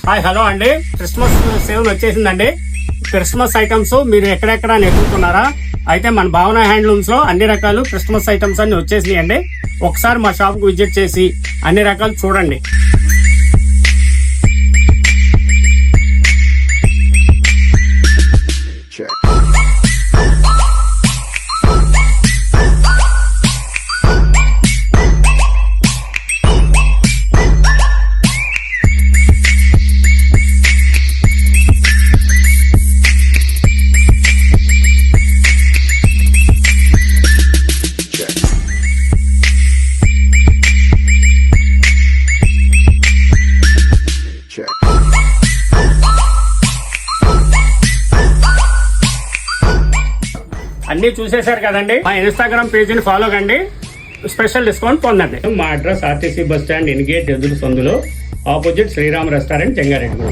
Hi hello అండి, Christmas సేవలు వచ్చేసిందండి. క్రిస్మస్ ఐటమ్స్ మీరు ఎక్కడెక్కడ నెట్టుకున్నారా? అయితే మన భావన హ్యాండ్లూమ్స్ లో అన్ని రకాలు క్రిస్మస్ ఐటమ్స్ అన్ని వచ్చేసినాయండి. ఒకసారి మా షాప్ కు విజిట్ చేసి అన్ని రకాలు చూడండి. అన్ని చూసేశారు కదండి. మా ఇన్స్టాగ్రామ్ పేజీని ఫాలో కండి, స్పెషల్ డిస్కౌంట్ పొందండి. మా address RTC bus stand ingate ఎదురు సందులో ఆపోజిట్ శ్రీరామ్ రెస్టారెంట్, జంగారెడ్డి.